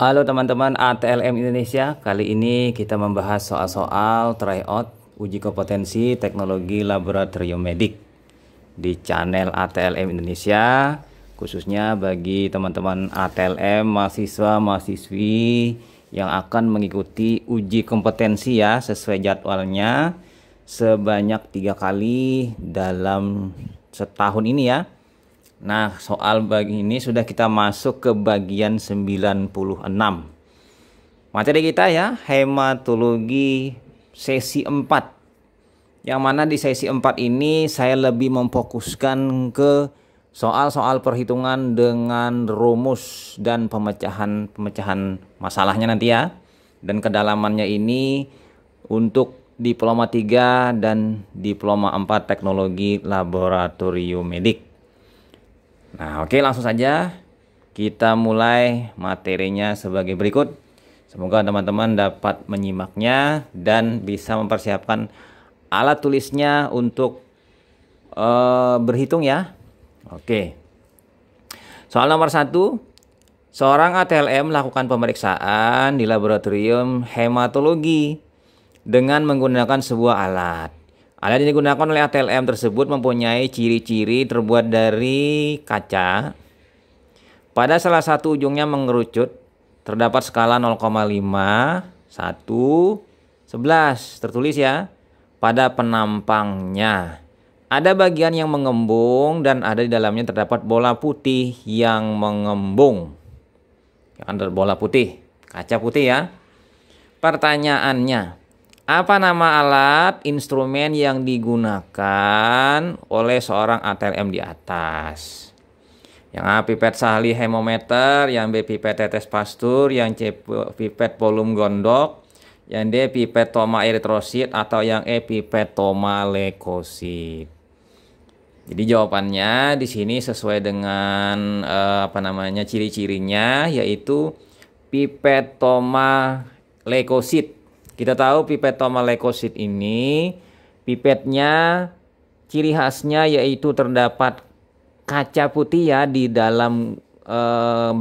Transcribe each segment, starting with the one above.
Halo teman-teman ATLM Indonesia, kali ini kita membahas soal-soal tryout uji kompetensi teknologi laboratorium medik di channel ATLM Indonesia, khususnya bagi teman-teman ATLM mahasiswa-mahasiswi yang akan mengikuti uji kompetensi ya sesuai jadwalnya sebanyak 3 kali dalam setahun ini ya. Nah, soal bagi ini sudah kita masuk ke bagian 96. Materi kita ya, hematologi sesi 4. Yang mana di sesi 4 ini saya lebih memfokuskan ke soal-soal perhitungan dengan rumus dan pemecahan masalahnya nanti ya. Dan kedalamannya ini untuk diploma 3 dan diploma 4 teknologi laboratorium medik. Nah, oke, langsung saja kita mulai materinya sebagai berikut. Semoga teman-teman dapat menyimaknya dan bisa mempersiapkan alat tulisnya untuk berhitung ya. Oke. Soal nomor 1. Seorang ATLM melakukan pemeriksaan di laboratorium hematologi dengan menggunakan sebuah alat. Alat yang digunakan oleh ATLM tersebut mempunyai ciri-ciri terbuat dari kaca. Pada salah satu ujungnya mengerucut, terdapat skala 0,5, 1, 11. Tertulis ya. Pada penampangnya ada bagian yang mengembung dan ada di dalamnya terdapat bola putih yang mengembung. Kan bola putih, kaca putih ya. Pertanyaannya, apa nama alat instrumen yang digunakan oleh seorang ATLM di atas? Yang A pipet Sahli hemometer, yang B pipet tetes Pasteur, yang C pipet volume gondok, yang D pipet toma eritrosit, atau yang E pipet toma leukosit. Jadi jawabannya di sini sesuai dengan ciri-cirinya, yaitu pipet toma leukosit. Kita tahu pipet toma leukosit ini pipetnya ciri khasnya yaitu terdapat kaca putih ya di dalam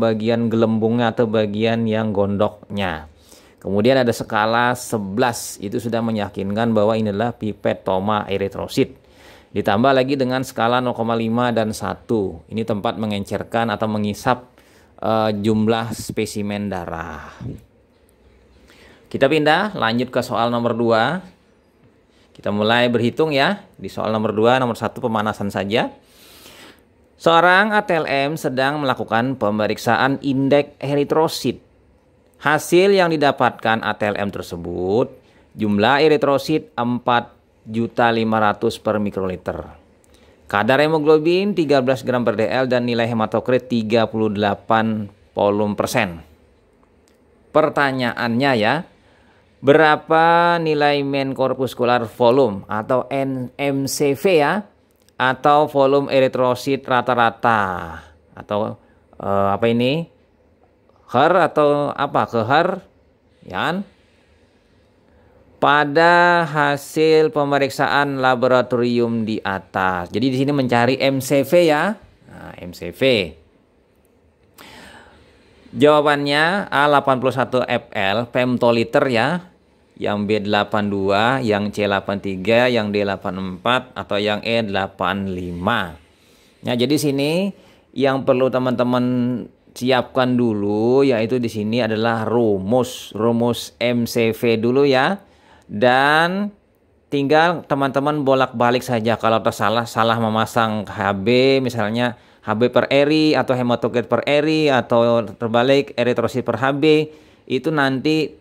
bagian gelembungnya atau bagian yang gondoknya. Kemudian ada skala 11, itu sudah meyakinkan bahwa ini adalah pipet toma eritrosit. Ditambah lagi dengan skala 0,5 dan 1. Ini tempat mengencerkan atau mengisap jumlah spesimen darah. Kita pindah, lanjut ke soal nomor 2. Kita mulai berhitung ya. Di soal nomor 2, nomor 1 pemanasan saja. Seorang ATLM sedang melakukan pemeriksaan indeks eritrosit. Hasil yang didapatkan ATLM tersebut, jumlah eritrosit 4.500 per mikroliter. Kadar hemoglobin 13 gram per dl dan nilai hematokrit 38 volume persen. Pertanyaannya ya, berapa nilai mean corpuscular volume atau MCV ya, atau volume eritrosit rata-rata, atau HER atau apa HER ya kan? Pada hasil pemeriksaan laboratorium di atas. Jadi di sini mencari MCV ya. Nah, MCV. Jawabannya A81 fl femtoliter ya. Yang B82, yang C83, yang D84, atau yang E85. Nah, jadi sini yang perlu teman-teman siapkan dulu yaitu di sini adalah rumus MCV dulu ya. Dan tinggal teman-teman bolak-balik saja kalau salah memasang HB, misalnya HB per eri atau hematokrit per eri atau terbalik eritrosit per HB, itu nanti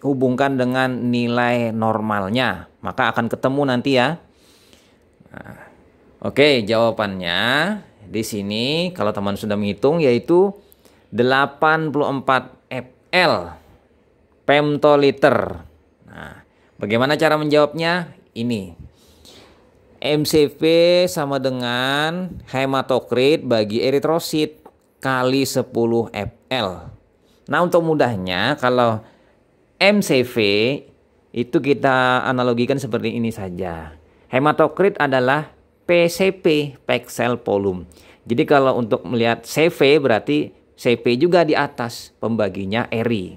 hubungkan dengan nilai normalnya, maka akan ketemu nanti ya. Nah, oke, jawabannya di sini kalau teman sudah menghitung yaitu 84 fl femtoliter. Nah, bagaimana cara menjawabnya? Ini MCV sama dengan hematokrit bagi eritrosit kali 10 fl. Nah, untuk mudahnya kalau MCV itu kita analogikan seperti ini saja. Hematokrit adalah PCP, pixel volume. Jadi kalau untuk melihat CV berarti CP juga di atas, pembaginya ERI.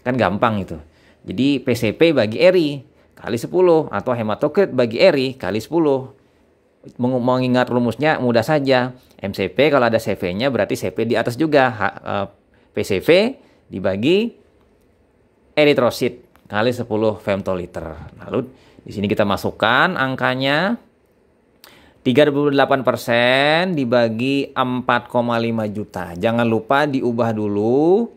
Kan gampang itu. Jadi PCP bagi ERI kali 10 atau hematokrit bagi ERI kali 10. Mengingat rumusnya mudah saja. MCP kalau ada CV-nya berarti CP di atas juga. PCV dibagi eritrosit kali 10 femtoliter. Lalu di sini kita masukkan angkanya 38% dibagi 4,5 juta. Jangan lupa diubah dulu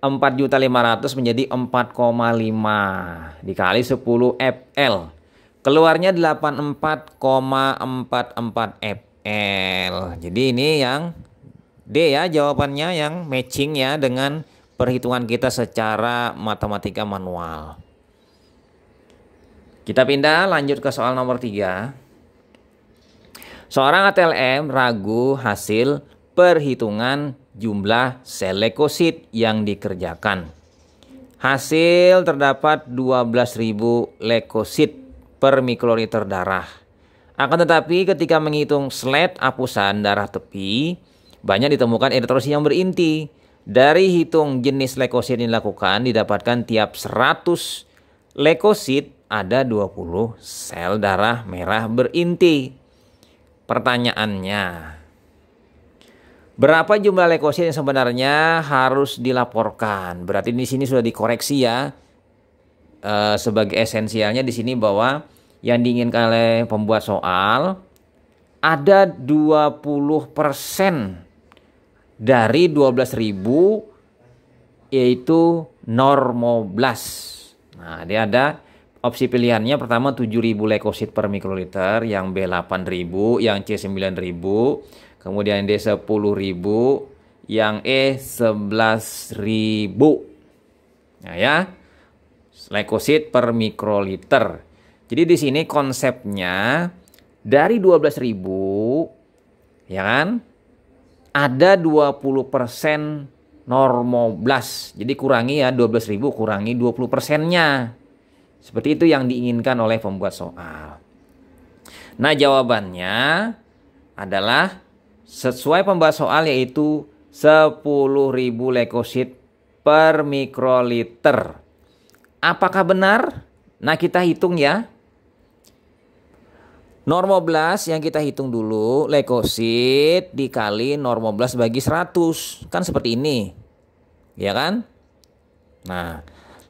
4.500.000 menjadi 4,5 dikali 10 FL. Keluarnya 84,44 FL. Jadi ini yang D ya jawabannya, yang matching ya dengan perhitungan kita secara matematika manual. Kita pindah lanjut ke soal nomor 3. Seorang ATLM ragu hasil perhitungan jumlah sel leukosit yang dikerjakan. Hasil terdapat 12.000 leukosit per mikroliter darah. Akan tetapi ketika menghitung slet apusan darah tepi, banyak ditemukan eritrosit yang berinti. Dari hitung jenis leukosit yang dilakukan, didapatkan tiap 100 leukosit ada 20 sel darah merah berinti. Pertanyaannya, berapa jumlah leukosit yang sebenarnya harus dilaporkan? Berarti di sini sudah dikoreksi ya. Sebagai esensialnya di sini bahwa yang diinginkan oleh pembuat soal ada 20% dari 12.000 yaitu normoblas. Nah, dia ada opsi pilihannya, pertama 7.000 leukosit per mikroliter, yang B 8.000, yang C 9.000, kemudian D 10.000, yang E 11.000. Nah ya, leukosit per mikroliter. Jadi di sini konsepnya dari 12.000 ya kan, ada 20% normoblas. Jadi kurangi ya 12.000 kurangi 20%-nya. Seperti itu yang diinginkan oleh pembuat soal. Nah, jawabannya adalah sesuai pembuat soal, yaitu 10.000 leukosit per mikroliter. Apakah benar? Nah, kita hitung ya. Normoblas yang kita hitung dulu, leukosit dikali normoblas bagi 100. Kan seperti ini. Ya kan? Nah,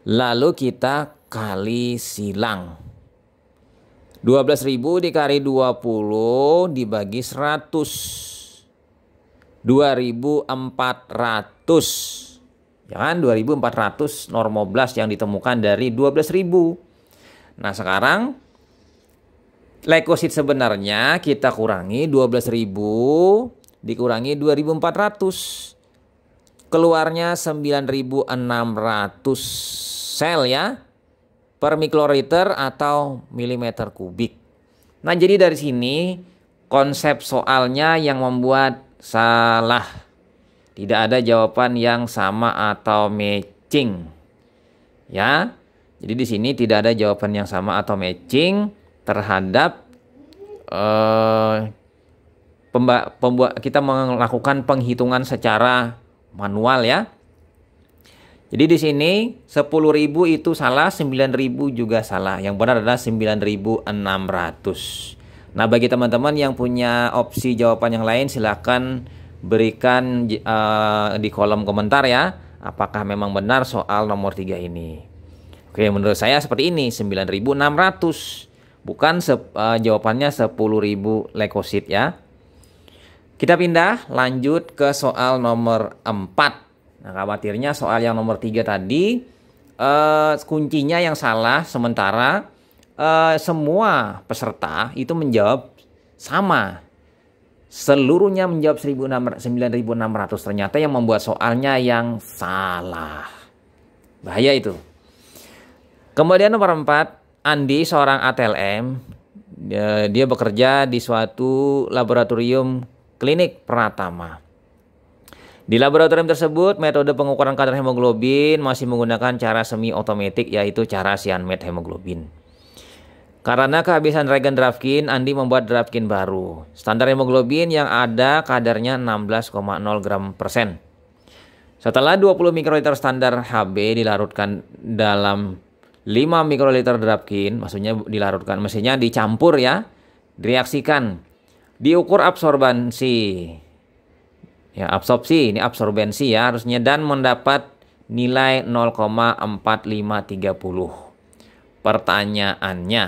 lalu kita kali silang. 12.000 dikali 20 dibagi 100. 2.400. Ya kan? 2.400 normoblas yang ditemukan dari 12.000. Nah, sekarang leukosit sebenarnya kita kurangi 12.000 dikurangi 2.400. Keluarnya 9.600 sel ya per mikroliter atau milimeter kubik. Nah, jadi dari sini konsep soalnya yang membuat salah. Tidak ada jawaban yang sama atau matching. Ya. Jadi di sini tidak ada jawaban yang sama atau matching terhadap kita melakukan penghitungan secara manual ya. Jadi di sini 10.000 itu salah, 9.000 juga salah. Yang benar adalah 9.600. Nah, bagi teman-teman yang punya opsi jawaban yang lain, silakan berikan di kolom komentar ya. Apakah memang benar soal nomor 3 ini? Oke, menurut saya seperti ini, 9.600. Bukan jawabannya 10.000 leukosit ya. Kita pindah lanjut ke soal nomor 4. Nah, khawatirnya soal yang nomor 3 tadi kuncinya yang salah, sementara semua peserta itu menjawab sama. Seluruhnya menjawab 9.600. Ternyata yang membuat soalnya yang salah. Bahaya itu. Kemudian nomor 4, Andi seorang ATLM. Dia bekerja di suatu laboratorium klinik Pratama. Di laboratorium tersebut, metode pengukuran kadar hemoglobin masih menggunakan cara semi otomatik, yaitu cara cyanmet hemoglobin. Karena kehabisan reagen Dravkin, Andi membuat Dravkin baru. Standar hemoglobin yang ada kadarnya 16,0 gram persen. Setelah 20 mikroliter standar HB dilarutkan dalam 5 mikroliter Drapkin, maksudnya dilarutkan, mestinya dicampur ya, direaksikan. Diukur absorbansi. Ya, absorpsi, ini absorbensi ya harusnya, dan mendapat nilai 0,4530. Pertanyaannya,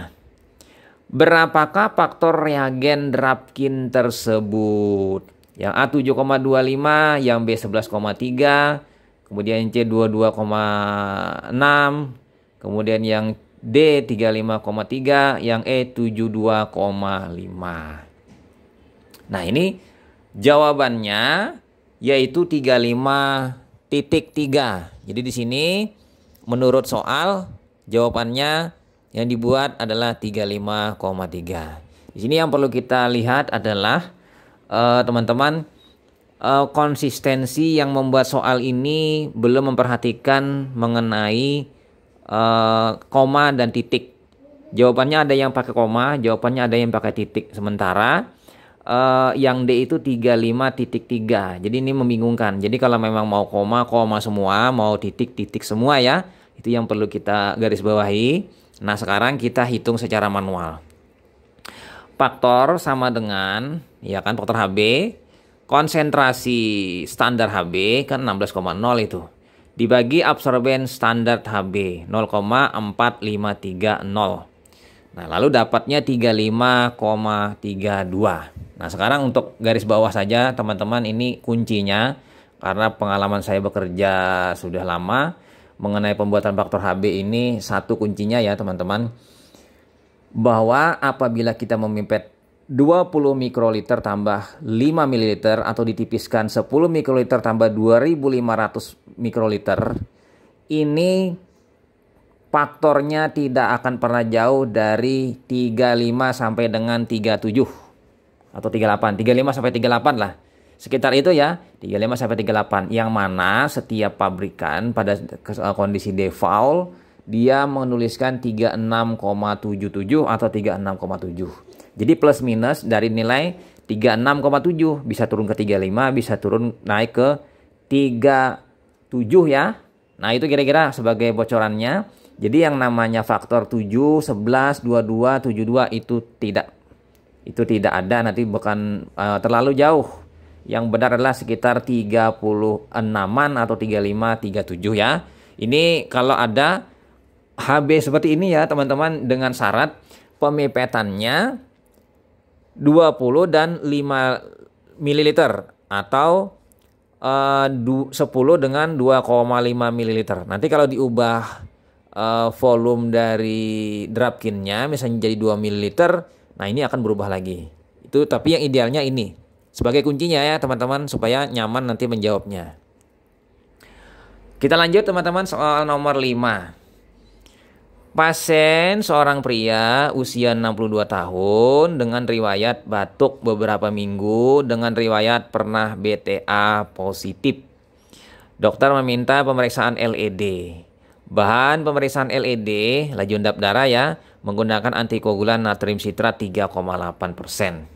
berapakah faktor reagen Drapkin tersebut? Yang A 7,25, yang B 11,3, kemudian C 22,6, kemudian yang D 35,3, yang E 72,5. Nah, ini jawabannya yaitu 35,3. Jadi di sini menurut soal jawabannya yang dibuat adalah 35,3. Di sini yang perlu kita lihat adalah teman-teman, konsistensi yang membuat soal ini belum memperhatikan mengenai koma dan titik. Jawabannya ada yang pakai koma, jawabannya ada yang pakai titik. Sementara yang D itu 35,3. Jadi ini membingungkan. Jadi kalau memang mau koma, koma semua, mau titik, titik semua ya. Itu yang perlu kita garis bawahi. Nah, sekarang kita hitung secara manual. Faktor sama dengan, ya kan, faktor HB, konsentrasi standar HB kan 16,0 itu. Dibagi absorben standar HB 0,4530. Nah, lalu dapatnya 35,32. Nah, sekarang untuk garis bawah saja teman-teman, ini kuncinya. Karena pengalaman saya bekerja sudah lama mengenai pembuatan faktor HB ini, satu kuncinya ya teman-teman, bahwa apabila kita memipet 20 mikroliter tambah 5 ml atau ditipiskan 10 mikroliter tambah 2500 mikroliter, ini faktornya tidak akan pernah jauh dari 35 sampai dengan 37 atau 38, 35 sampai 38 lah. Sekitar itu ya, 35 sampai 38. Yang mana setiap pabrikan pada kondisi default dia menuliskan 36,77 atau 36,7. Jadi plus minus dari nilai 36,7 bisa turun ke 35, bisa turun naik ke 37 ya. Nah, itu kira-kira sebagai bocorannya. Jadi yang namanya faktor 7, 11, 22, 72 itu tidak ada, nanti bukan terlalu jauh. Yang benar adalah sekitar 36-an atau 35, 37 ya. Ini kalau ada HB seperti ini ya teman-teman, dengan syarat pemipetannya 20 dan 5 ml atau 10 dengan 2,5 ml. Nanti kalau diubah volume dari Drapkinnya misalnya jadi 2 ml, nah ini akan berubah lagi. Itu tapi yang idealnya ini sebagai kuncinya ya teman-teman, supaya nyaman nanti menjawabnya. Kita lanjut teman-teman, soal nomor 5. Pasien seorang pria usia 62 tahun dengan riwayat batuk beberapa minggu dengan riwayat pernah BTA positif. Dokter meminta pemeriksaan LED. Bahan pemeriksaan LED laju endap darah ya, menggunakan antikoagulan natrium sitrat 3,8%.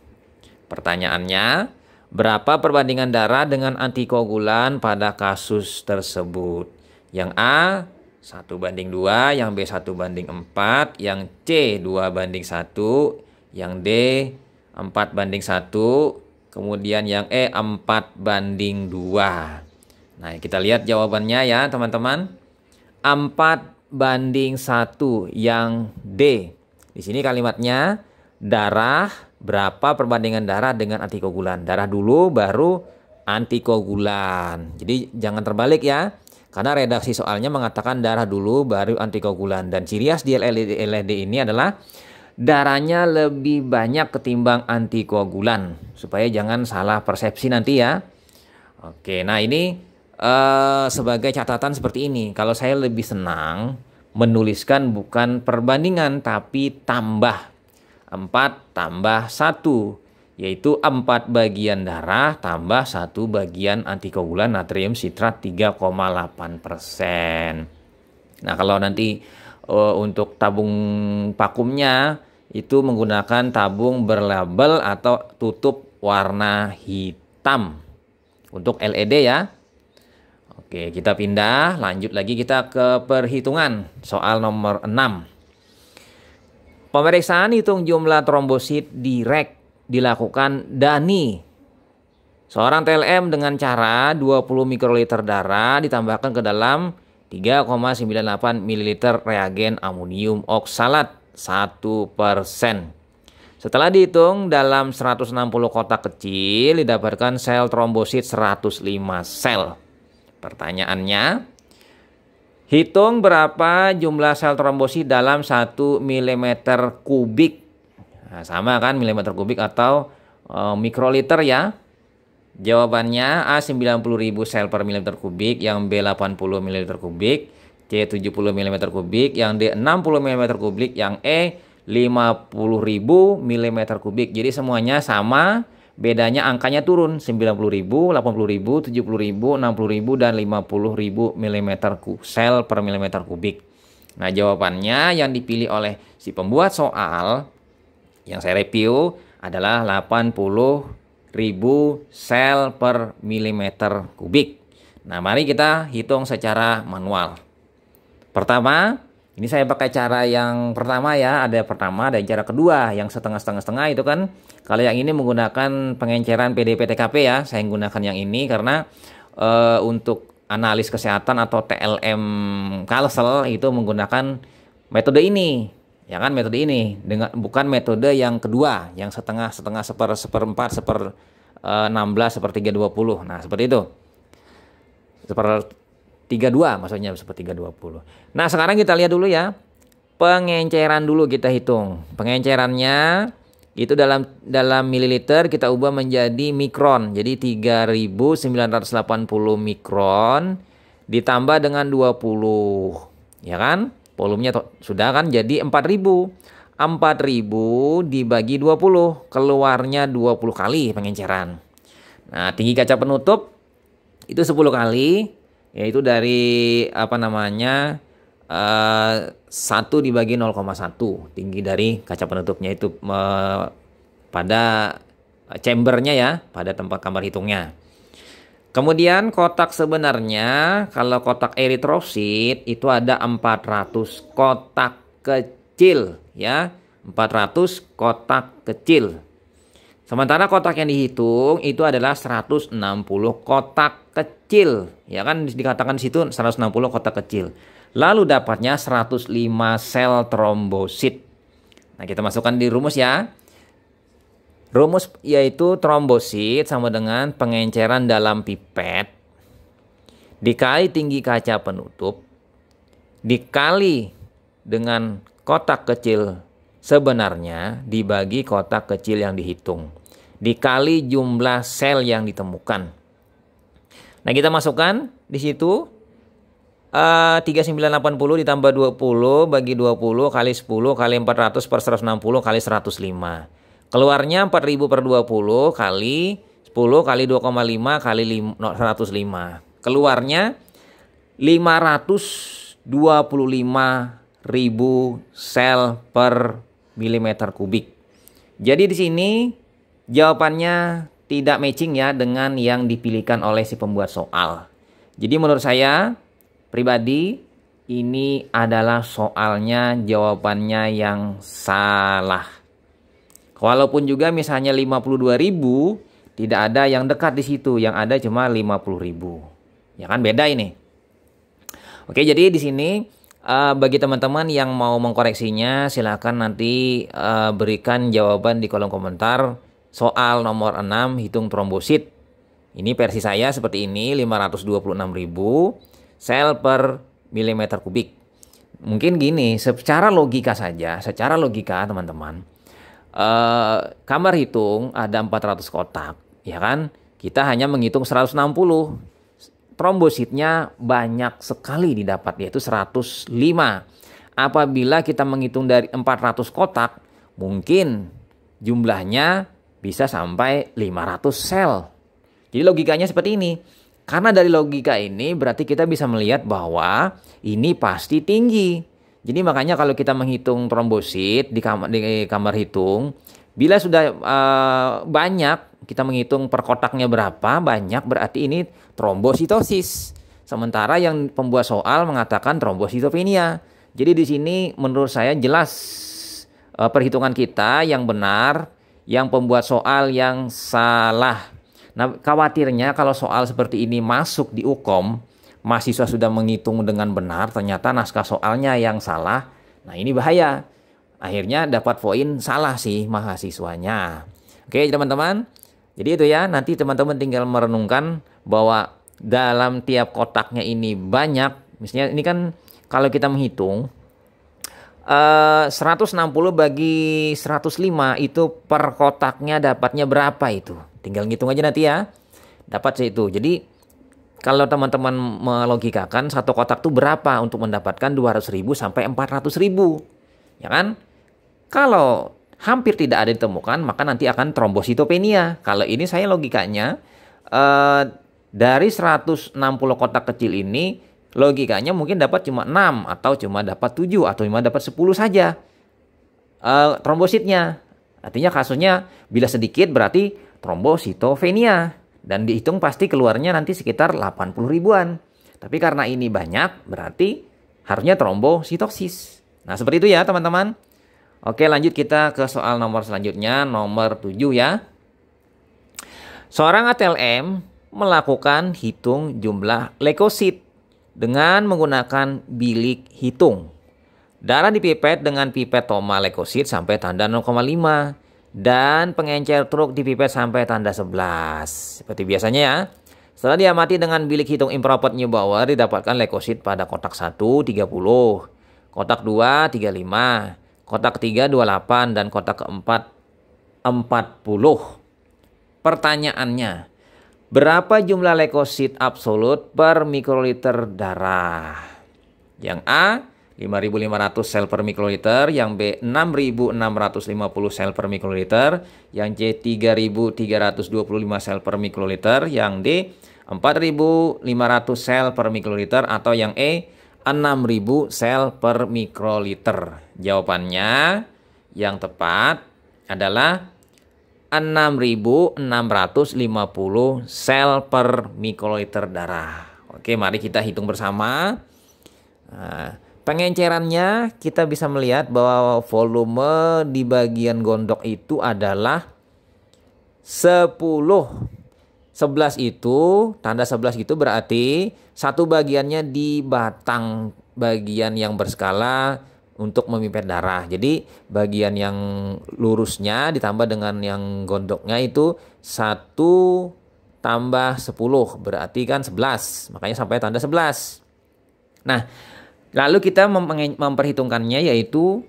Pertanyaannya, berapa perbandingan darah dengan antikoagulan pada kasus tersebut? Yang A 1:2, yang B 1:4, yang C 2:1, yang D 4:1, kemudian yang E 4:2. Nah, kita lihat jawabannya ya teman-teman. 4:1 yang D. Di sini kalimatnya darah, berapa perbandingan darah dengan antikoagulan. Darah dulu baru antikoagulan. Jadi jangan terbalik ya. Karena redaksi soalnya mengatakan darah dulu baru antikoagulan. Dan ciri khas di LED ini adalah darahnya lebih banyak ketimbang antikoagulan. Supaya jangan salah persepsi nanti ya. Oke, nah ini sebagai catatan seperti ini. Kalau saya lebih senang menuliskan bukan perbandingan tapi tambah. 4 tambah 1. Yaitu 4 bagian darah tambah 1 bagian antikoagulan natrium sitrat 3,8%. Nah, kalau nanti untuk tabung vakumnya itu menggunakan tabung berlabel atau tutup warna hitam untuk LED ya. Oke, kita pindah, lanjut lagi kita ke perhitungan. Soal nomor 6. Pemeriksaan hitung jumlah trombosit direct dilakukan Dani, seorang TLM, dengan cara 20 mikroliter darah ditambahkan ke dalam 3,98 ml reagen amonium oksalat 1%. Setelah dihitung dalam 160 kotak kecil didapatkan sel trombosit 105 sel. Pertanyaannya, hitung berapa jumlah sel trombosit dalam 1 mm kubik. Nah, sama kan milimeter kubik atau mikroliter ya. Jawabannya A 90.000 sel per milimeter kubik, yang B 80 ml kubik, C 70 ml kubik, yang D 60 ml kubik, yang E 50.000 mm kubik. Jadi semuanya sama, bedanya angkanya turun 90.000, 80.000, 70.000, 60.000 dan 50.000 mm sel per milimeter kubik. Nah, jawabannya yang dipilih oleh si pembuat soal yang saya review adalah 80.000 sel per milimeter kubik. Nah, mari kita hitung secara manual. Pertama, ini saya pakai cara yang pertama ya, ada pertama dan cara kedua yang setengah-setengah itu kan. Kalau yang ini menggunakan pengenceran PDP-TKP ya, saya menggunakan yang ini karena untuk analis kesehatan atau TLM Kalsel itu menggunakan metode ini. Ya kan, metode ini dengan bukan metode yang kedua yang setengah-setengah seperempat 16 sepertiga 20. Nah, seperti itu. 32 maksudnya sepertiga 20. Nah, sekarang kita lihat dulu ya. Pengenceran dulu kita hitung. Pengencerannya itu dalam mililiter kita ubah menjadi mikron. Jadi 3980 mikron ditambah dengan 20. Ya kan? Volumenya sudah kan jadi 4000. 4000 dibagi 20, keluarnya 20 kali pengenceran. Nah, tinggi kaca penutup itu 10 kali, yaitu dari 1 dibagi 0,1 tinggi dari kaca penutupnya itu pada chambernya ya, pada tempat kamar hitungnya. Kemudian kotak sebenarnya, kalau kotak eritrosit itu ada 400 kotak kecil ya, 400 kotak kecil. Sementara kotak yang dihitung itu adalah 160 kotak kecil. Ya kan dikatakan di situ 160 kotak kecil. Lalu dapatnya 105 sel trombosit. Nah, kita masukkan di rumus ya. Rumus yaitu trombosit sama dengan pengenceran dalam pipet dikali tinggi kaca penutup dikali dengan kotak kecil sebenarnya dibagi kotak kecil yang dihitung dikali jumlah sel yang ditemukan. Nah, kita masukkan di situ 3980 ditambah 20 bagi 20 kali 10 kali 400 per 160 kali 105. Keluarnya 4000 per 20 kali 10 kali 2,5 kali 105. Keluarnya 525.000 sel per milimeter kubik. Jadi di sini jawabannya tidak matching ya dengan yang dipilihkan oleh si pembuat soal. Jadi menurut saya pribadi ini adalah soalnya jawabannya yang salah. Walaupun juga misalnya 52.000 tidak ada yang dekat di situ, yang ada cuma 50.000. Ya kan beda ini. Oke, jadi di sini bagi teman-teman yang mau mengkoreksinya silakan nanti berikan jawaban di kolom komentar soal nomor 6 hitung trombosit. Ini versi saya seperti ini, 526.000 sel per milimeter kubik. Mungkin gini, secara logika saja, secara logika teman-teman, kamar hitung ada 400 kotak, ya kan? Kita hanya menghitung 160. Trombositnya banyak sekali didapat, yaitu 105. Apabila kita menghitung dari 400 kotak, mungkin jumlahnya bisa sampai 500 sel. Jadi logikanya seperti ini. Karena dari logika ini berarti kita bisa melihat bahwa ini pasti tinggi. Jadi makanya kalau kita menghitung trombosit di kamar hitung, bila sudah banyak, kita menghitung per kotaknya berapa banyak, berarti ini trombositosis. Sementara yang pembuat soal mengatakan trombositopenia. Jadi di sini menurut saya jelas perhitungan kita yang benar, yang pembuat soal yang salah. Nah, khawatirnya kalau soal seperti ini masuk di UKOM, mahasiswa sudah menghitung dengan benar, ternyata naskah soalnya yang salah. Nah, ini bahaya. Akhirnya dapat poin salah sih mahasiswanya. Oke, teman-teman. Jadi itu ya, nanti teman-teman tinggal merenungkan bahwa dalam tiap kotaknya ini banyak. Misalnya ini kan kalau kita menghitung 160 bagi 105 itu per kotaknya dapatnya berapa itu. Tinggal ngitung aja nanti ya. Dapat itu. Jadi kalau teman-teman melogikakan satu kotak itu berapa untuk mendapatkan 200.000 sampai 400.000. Ya kan? Kalau hampir tidak ada ditemukan, maka nanti akan trombositopenia. Kalau ini saya logikanya dari 160 kotak kecil ini, logikanya mungkin dapat cuma 6 atau cuma dapat 7 atau cuma dapat 10 saja trombositnya. Artinya kasusnya bila sedikit berarti trombositopenia dan dihitung pasti keluarnya nanti sekitar 80 ribuan. Tapi karena ini banyak berarti harusnya trombositosis. Nah, seperti itu ya teman-teman. Oke, lanjut kita ke soal nomor selanjutnya, nomor 7 ya. Seorang ATLM melakukan hitung jumlah leukosit dengan menggunakan bilik hitung. Darah dipipet dengan pipet Thoma leukosit sampai tanda 0,5 dan pengencer truk dipipet sampai tanda 11. Seperti biasanya ya. Setelah diamati dengan bilik hitung improper Neubauer, didapatkan leukosit pada kotak 1 30, kotak 2 35, kotak 3 28 dan kotak keempat 40. Pertanyaannya, berapa jumlah leukosit absolut per mikroliter darah? Yang A, 5.500 sel per mikroliter, yang B, 6.650 sel per mikroliter, yang C, 3.325 sel per mikroliter, yang D, 4.500 sel per mikroliter, atau yang E, 6.000 sel per mikroliter. Jawabannya yang tepat adalah 6.650 sel per mikroliter darah. Oke, mari kita hitung bersama. Nah, pengencerannya kita bisa melihat bahwa volume di bagian gondok itu adalah 10. 11 itu, tanda 11 itu berarti satu bagiannya di batang bagian yang berskala untuk memipet darah. Jadi bagian yang lurusnya ditambah dengan yang gondoknya itu 1 tambah 10 berarti kan 11. Makanya sampai tanda 11. Nah, lalu kita memperhitungkannya yaitu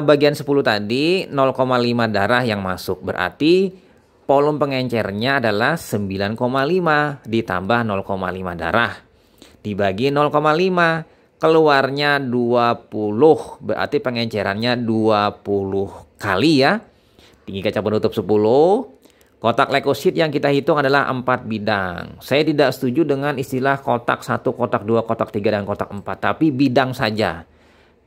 bagian 10 tadi 0,5 darah yang masuk. Berarti volume pengencernya adalah 9,5 ditambah 0,5 darah. Dibagi 0,5 keluarnya 20, berarti pengencerannya 20 kali ya. Tinggi kaca penutup 10. Kotak leukosit yang kita hitung adalah 4 bidang. Saya tidak setuju dengan istilah kotak 1, kotak 2, kotak 3, dan kotak 4. Tapi bidang saja.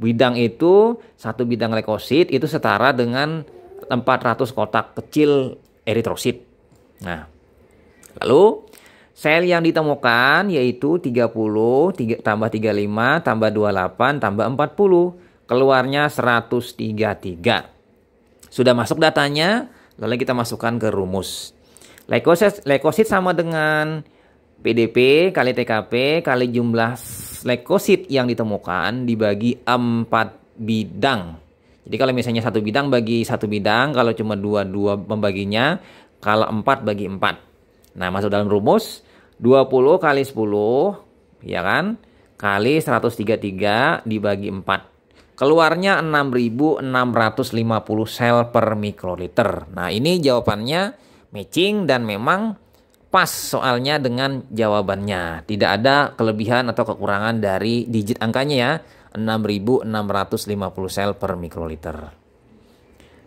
Bidang itu, satu bidang leukosit itu setara dengan 400 kotak kecil eritrosit. Nah, lalu sel yang ditemukan yaitu 30 tambah 35 tambah 28 tambah 40. Keluarnya 133. Sudah masuk datanya, lalu kita masukkan ke rumus. Leukosit sama dengan PDP kali TKP kali jumlah leukosit yang ditemukan dibagi 4 bidang. Jadi kalau misalnya satu bidang bagi satu bidang, kalau cuma 2 membaginya, kalau 4 bagi 4. Nah, masuk dalam rumus 20 kali 10, ya kan, kali 133 dibagi 4. Keluarnya 6.650 sel per mikroliter. Nah, ini jawabannya matching dan memang pas soalnya dengan jawabannya. Tidak ada kelebihan atau kekurangan dari digit angkanya ya. 6.650 sel per mikroliter.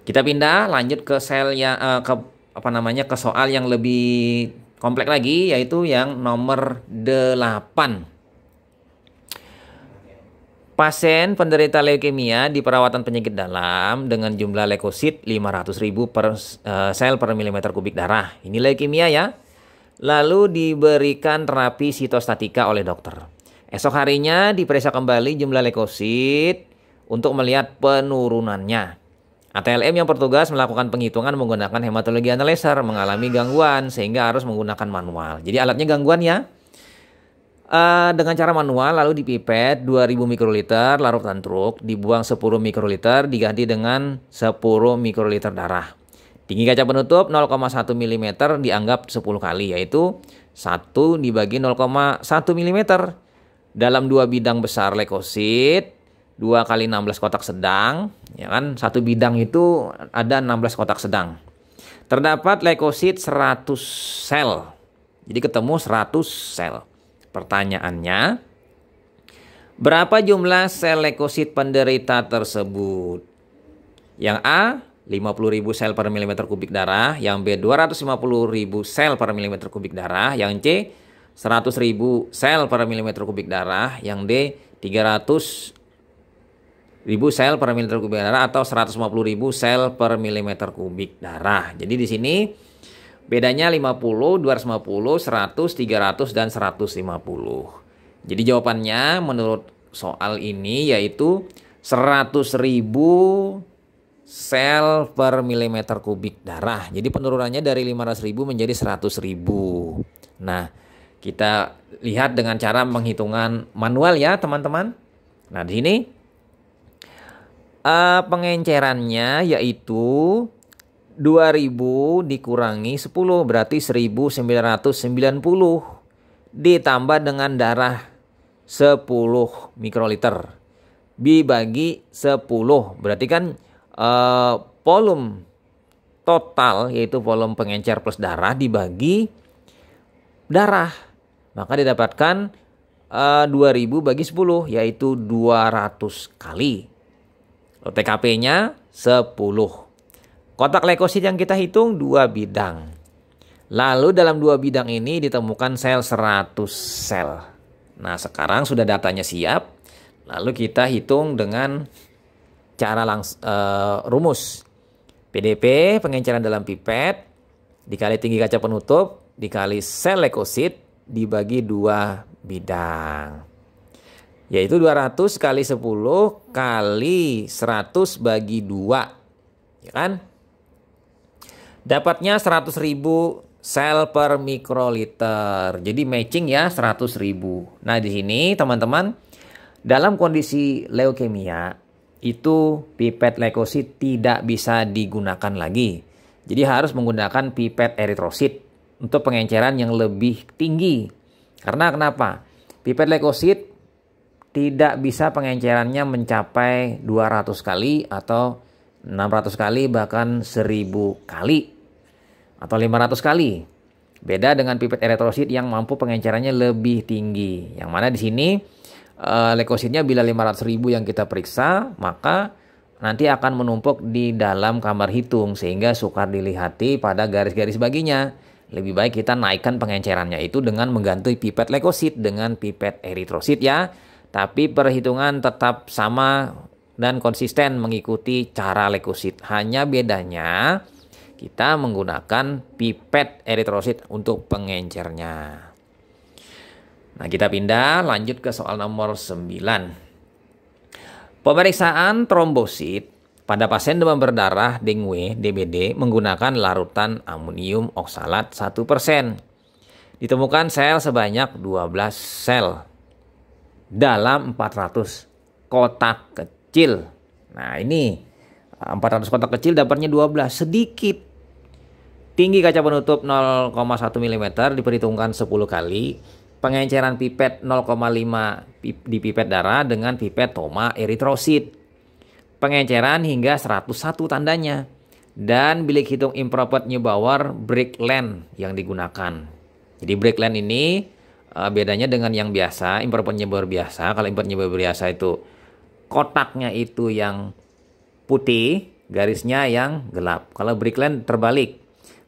Kita pindah lanjut ke sel yang ke soal yang lebih kompleks lagi, yaitu yang nomor 8. Pasien penderita leukemia di perawatan penyakit dalam dengan jumlah leukosit 500.000 per sel per milimeter kubik darah. Ini leukemia ya. lalu diberikan terapi sitostatika oleh dokter. Esok harinya diperiksa kembali jumlah leukosit untuk melihat penurunannya. ATLM yang bertugas melakukan penghitungan menggunakan hematologi analyzer mengalami gangguan sehingga harus menggunakan manual. Jadi alatnya gangguan ya. Dengan cara manual lalu dipipet 2000 mikroliter larut antruk, dibuang 10 mikroliter diganti dengan 10 mikroliter darah. Tinggi kaca penutup 0,1 mm dianggap 10 kali, yaitu 1 dibagi 0,1 mm. Dalam 2 bidang besar leukosit 2 kali 16 kotak sedang, ya kan? Satu bidang itu ada 16 kotak sedang. Terdapat leukosit 100 sel. Jadi ketemu 100 sel. Pertanyaannya, berapa jumlah sel leukosit penderita tersebut? Yang A, 50.000 sel per milimeter kubik darah. Yang B, 250.000 sel per milimeter kubik darah. Yang C, 100.000 sel per milimeter kubik darah. Yang D, 300.000 sel per milimeter kubik darah atau 150.000 sel per milimeter kubik darah. Jadi di sini bedanya 50, 250, 100, 300, dan 150. Jadi jawabannya menurut soal ini yaitu 100.000 sel per milimeter kubik darah. Jadi penurunannya dari 500.000 menjadi 100.000. Nah, kita lihat dengan cara penghitungan manual ya teman-teman. Nah di sini pengencerannya yaitu 2000 dikurangi 10 berarti 1990 ditambah dengan darah 10 mikroliter dibagi 10 berarti kan volume total yaitu volume pengencer plus darah dibagi darah, maka didapatkan 2000 bagi 10 yaitu 200 kali. TKP-nya 10. Kotak leukosit yang kita hitung 2 bidang. Lalu dalam 2 bidang ini ditemukan sel 100 sel. Nah sekarang sudah datanya siap. Lalu kita hitung dengan cara rumus. PDP pengenceran dalam pipet dikali tinggi kaca penutup dikali sel leukosit dibagi 2 bidang. Yaitu 200 kali 10 kali 100 bagi 2. Ya kan? Dapatnya 100.000 sel per mikroliter. Jadi matching ya 100.000. Nah di sini teman-teman dalam kondisi leukemia itu pipet leukosit tidak bisa digunakan lagi. Jadi harus menggunakan pipet eritrosit untuk pengenceran yang lebih tinggi. Karena kenapa? Pipet leukosit tidak bisa pengencerannya mencapai 200 kali atau 600 kali bahkan 1000 kali atau 500 kali. Beda dengan pipet eritrosit yang mampu pengencerannya lebih tinggi. Yang mana di sini leukositnya bila 500.000 yang kita periksa, maka nanti akan menumpuk di dalam kamar hitung sehingga sukar dilihati pada garis-garis baginya. Lebih baik kita naikkan pengencerannya itu dengan mengganti pipet leukosit dengan pipet eritrosit ya. Tapi perhitungan tetap sama dan konsisten mengikuti cara leukosit. Hanya bedanya kita menggunakan pipet eritrosit untuk pengencernya. Nah, kita pindah lanjut ke soal nomor 9. Pemeriksaan trombosit pada pasien demam berdarah dengue DBD menggunakan larutan amonium oksalat 1%. Ditemukan sel sebanyak 12 sel dalam 400 kotak kecil. Nah, ini 400 kotak kecil dapatnya 12, sedikit. Tinggi kaca penutup 0,1 mm diperhitungkan 10 kali. Pengenceran pipet 0,5 di pipet darah dengan pipet toma eritrosit. Pengenceran hingga 101 tandanya. Dan bilik hitung improper Neubauer Brickland yang digunakan. Jadi Brickland ini bedanya dengan yang biasa, improper Neubauer biasa. Kalau improper Neubauer biasa itu kotaknya itu yang putih, garisnya yang gelap. Kalau Brickland terbalik.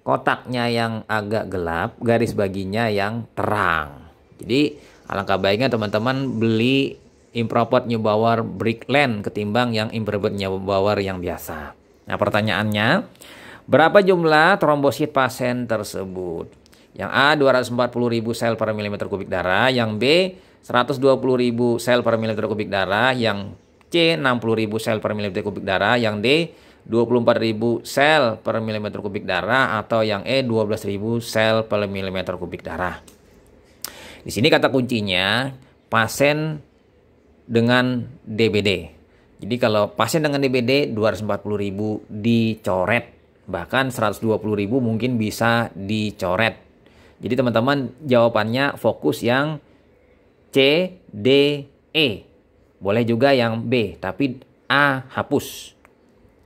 Kotaknya yang agak gelap, garis baginya yang terang. Jadi alangkah baiknya teman-teman beli improper Neubauer Brickland ketimbang yang improper Neubauer yang biasa. Nah pertanyaannya, berapa jumlah trombosit pasien tersebut? Yang A 240.000 sel per milimeter kubik darah, yang B 120.000 sel per milimeter kubik darah, yang C 60.000 sel per milimeter kubik darah, yang D 24.000 sel per milimeter kubik darah, atau yang E 12.000 sel per milimeter kubik darah. Di sini kata kuncinya pasien dengan DBD. Jadi kalau pasien dengan DBD 240.000 dicoret, bahkan 120.000 mungkin bisa dicoret. Jadi teman-teman jawabannya fokus yang C, D, E. Boleh juga yang B, tapi A hapus.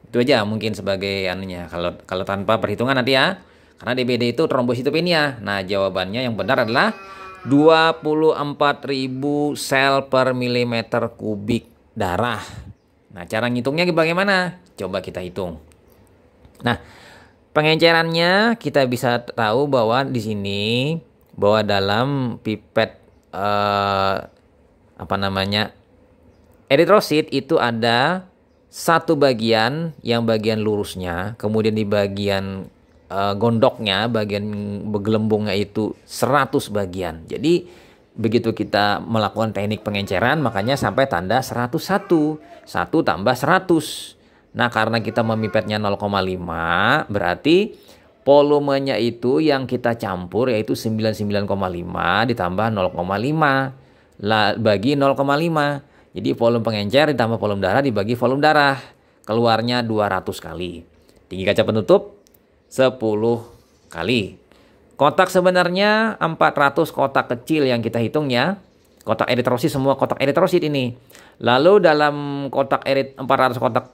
Itu aja mungkin sebagai anunya. Kalau tanpa perhitungan nanti ya. Karena DBD itu trombositopenia. Nah, jawabannya yang benar adalah 24.000 sel per milimeter kubik darah. Nah, cara ngitungnya bagaimana? Coba kita hitung. Nah, pengencerannya kita bisa tahu bahwa di sini bahwa dalam pipet eritrosit itu ada satu bagian yang bagian lurusnya, kemudian di bagian gondoknya, bagian gelembungnya itu 100 bagian. Jadi begitu kita melakukan teknik pengenceran, makanya sampai tanda 101. 1 tambah 100. Nah, karena kita memipetnya 0,5, berarti volumenya itu yang kita campur yaitu 99,5 ditambah 0,5 bagi 0,5. Jadi volume pengencer ditambah volume darah dibagi volume darah. Keluarnya 200 kali. Tinggi kaca penutup 10 kali. Kotak sebenarnya 400 kotak kecil yang kita hitung ya. Kotak eritrosit, semua kotak eritrosit ini. Lalu dalam kotak 400 kotak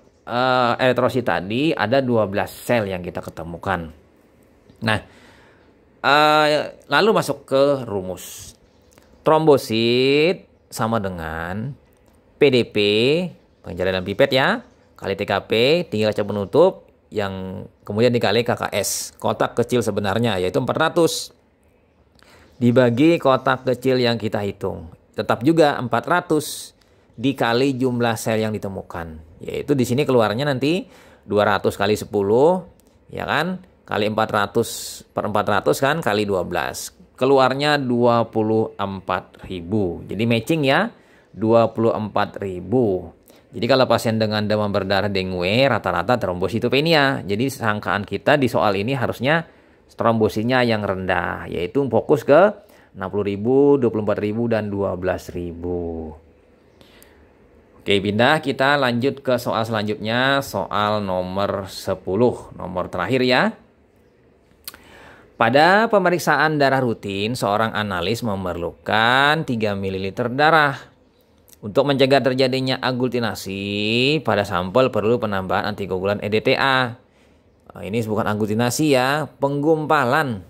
eritrosit tadi ada 12 sel yang kita ketemukan. Nah, lalu masuk ke rumus. Trombosit sama dengan PDP, pengenceran dalam pipet ya, kali TKP, tinggi kaca penutup, yang kemudian dikali KKS, kotak kecil sebenarnya, yaitu 400. Dibagi kotak kecil yang kita hitung. Tetap juga 400 dikali jumlah sel yang ditemukan. Yaitu di sini keluarnya nanti 200 kali 10, ya kan? Kali 400 per 400 kan, kali 12. Keluarnya 24.000. Jadi matching ya, 24.000. Jadi kalau pasien dengan demam berdarah dengue rata-rata trombositopenia. Jadi sangkaan kita di soal ini harusnya trombositnya yang rendah, yaitu fokus ke 60.000, 24.000 dan 12.000. Oke, pindah kita lanjut ke soal selanjutnya, soal nomor 10, nomor terakhir ya. Pada pemeriksaan darah rutin, seorang analis memerlukan 3 ml darah. Untuk mencegah terjadinya aglutinasi, pada sampel perlu penambahan antikoagulan EDTA. Ini bukan aglutinasi ya, penggumpalan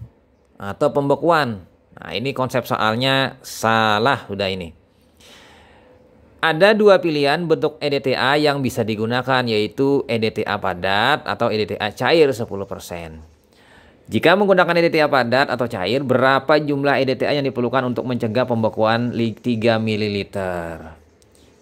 atau pembekuan. Nah, ini konsep soalnya salah sudah ini. Ada dua pilihan bentuk EDTA yang bisa digunakan, yaitu EDTA padat atau EDTA cair 10%. Jika menggunakan EDTA padat atau cair, berapa jumlah EDTA yang diperlukan untuk mencegah pembekuan 3 ml?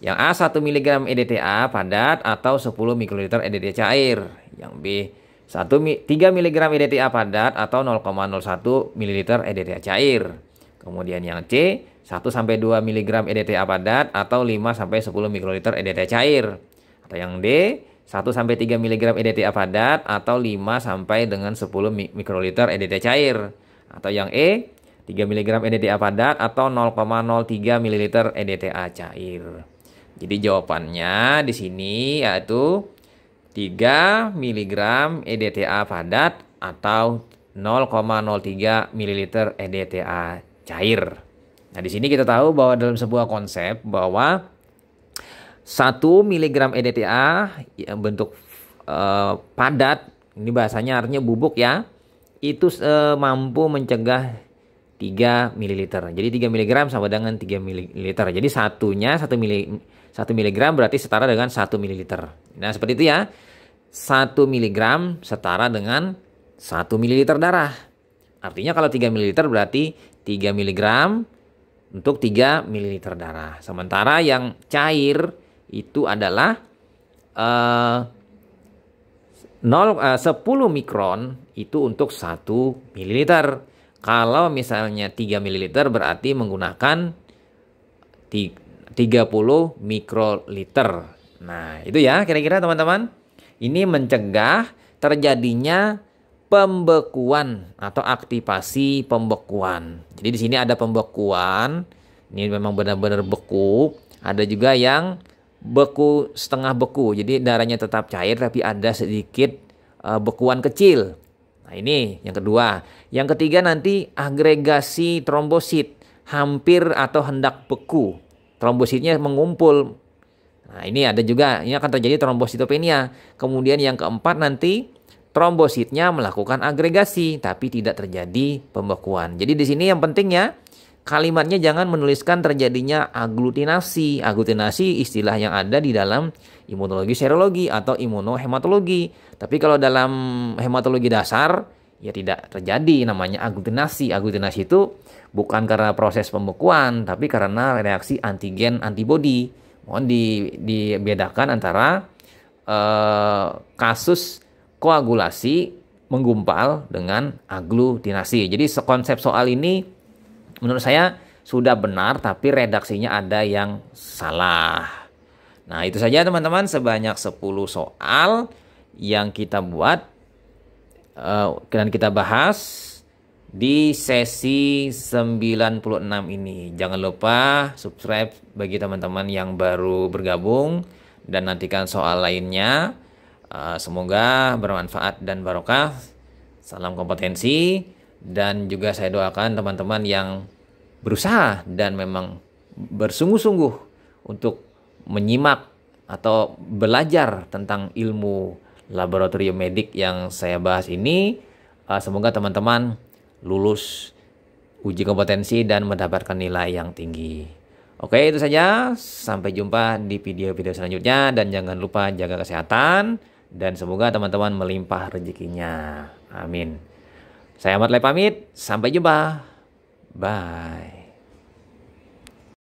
Yang A 1 mg EDTA padat atau 10 ml EDTA cair. Yang B 3 mg EDTA padat atau 0,01 ml EDTA cair. Kemudian yang C 1-2 mg EDTA padat atau 5-10 ml EDTA cair. Atau yang D 1-3 mg EDTA padat atau 5 dengan 10 mikroliter EDTA cair. Atau yang E 3 mg EDTA padat atau 0,03 ml EDTA cair. Jadi jawabannya di sini yaitu 3 mg EDTA padat atau 0,03 ml EDTA cair. Nah, di sini kita tahu bahwa dalam sebuah konsep bahwa 1 mg EDTA yang bentuk padat, ini bahasanya artinya bubuk ya, itu mampu mencegah 3 ml. Jadi 3 mg sama dengan 3 ml. Jadi satunya 1 mg berarti setara dengan 1 ml. Nah, seperti itu ya. 1 mg setara dengan 1 ml darah. Artinya kalau 3 ml berarti 3 mg untuk 3 ml darah. Sementara yang cair itu adalah 10 mikron itu untuk 1 ml. Kalau misalnya 3 ml berarti menggunakan 30 mikroliter. Nah, itu ya kira-kira teman-teman. Ini mencegah terjadinya pembekuan atau aktivasi pembekuan. Jadi di sini ada pembekuan. Ini memang benar-benar beku. Ada juga yang beku setengah beku. Jadi darahnya tetap cair tapi ada sedikit bekuan kecil. Nah, ini yang kedua. Yang ketiga nanti agregasi trombosit hampir atau hendak beku. Trombositnya mengumpul. Nah, ini ada juga, ini akan terjadi trombositopenia. Kemudian yang keempat nanti trombositnya melakukan agregasi tapi tidak terjadi pembekuan. Jadi di sini yang pentingnya kalimatnya jangan menuliskan terjadinya aglutinasi. Aglutinasi istilah yang ada di dalam imunologi serologi atau imunohematologi. Tapi kalau dalam hematologi dasar ya tidak terjadi namanya aglutinasi. Aglutinasi itu bukan karena proses pembekuan tapi karena reaksi antigen antibodi. Mohon dibedakan antara kasus koagulasi menggumpal dengan aglutinasi. Jadi konsep soal ini menurut saya sudah benar tapi redaksinya ada yang salah. Nah, itu saja teman-teman, sebanyak 10 soal yang kita buat dan kita bahas di sesi 96 ini. Jangan lupa subscribe bagi teman-teman yang baru bergabung dan nantikan soal lainnya. Semoga bermanfaat dan barokah. Salam kompetensi. Dan juga saya doakan teman-teman yang berusaha dan memang bersungguh-sungguh untuk menyimak atau belajar tentang ilmu laboratorium medik yang saya bahas ini. Semoga teman-teman lulus uji kompetensi dan mendapatkan nilai yang tinggi. Oke, itu saja. Sampai jumpa di video-video selanjutnya. Dan jangan lupa jaga kesehatan. Dan semoga teman-teman melimpah rezekinya. Amin. Saya Ahmad Lai pamit. Sampai jumpa. Bye.